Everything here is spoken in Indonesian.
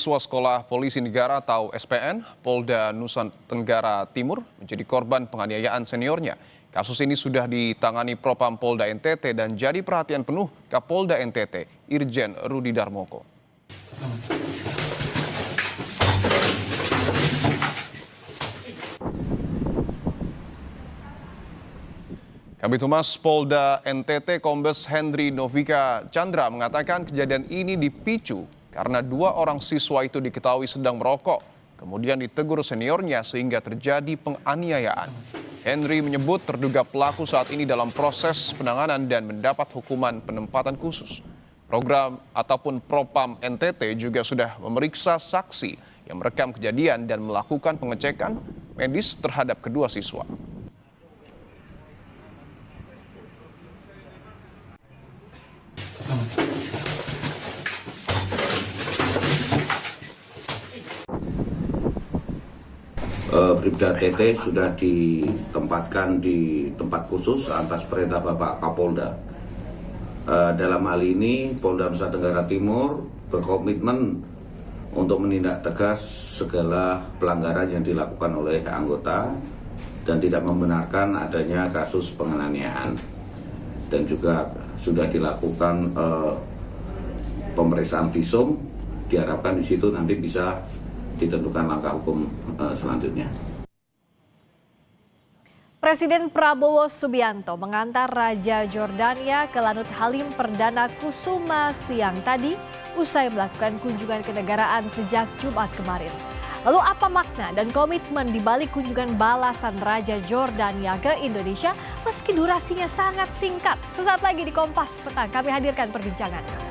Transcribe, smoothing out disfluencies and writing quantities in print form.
Siswa Sekolah Polisi Negara atau SPN Polda Nusa Tenggara Timur menjadi korban penganiayaan seniornya. Kasus ini sudah ditangani Propam Polda NTT dan jadi perhatian penuh Kapolda NTT, Irjen Rudi Darmoko. Kabid Humas Polda NTT Kombes Henry Novika Chandra mengatakan kejadian ini dipicu karena dua orang siswa itu diketahui sedang merokok, kemudian ditegur seniornya sehingga terjadi penganiayaan. Henry menyebut terduga pelaku saat ini dalam proses penanganan dan mendapat hukuman penempatan khusus. Program ataupun Propam NTT juga sudah memeriksa saksi yang merekam kejadian dan melakukan pengecekan medis terhadap kedua siswa. Bribda TT sudah ditempatkan di tempat khusus atas perintah Bapak Kapolda. Dalam hal ini Polda Nusa Tenggara Timur berkomitmen untuk menindak tegas segala pelanggaran yang dilakukan oleh anggota dan tidak membenarkan adanya kasus penganiayaan. Dan juga sudah dilakukan pemeriksaan visum, diharapkan di situ nanti bisa ditentukan langkah hukum selanjutnya. Presiden Prabowo Subianto mengantar Raja Jordania ke Lanut Halim Perdana Kusuma siang tadi usai melakukan kunjungan kenegaraan sejak Jumat kemarin. Lalu apa makna dan komitmen di balik kunjungan balasan Raja Jordania ke Indonesia meski durasinya sangat singkat? Sesaat lagi di Kompas Petang kami hadirkan perbincangannya.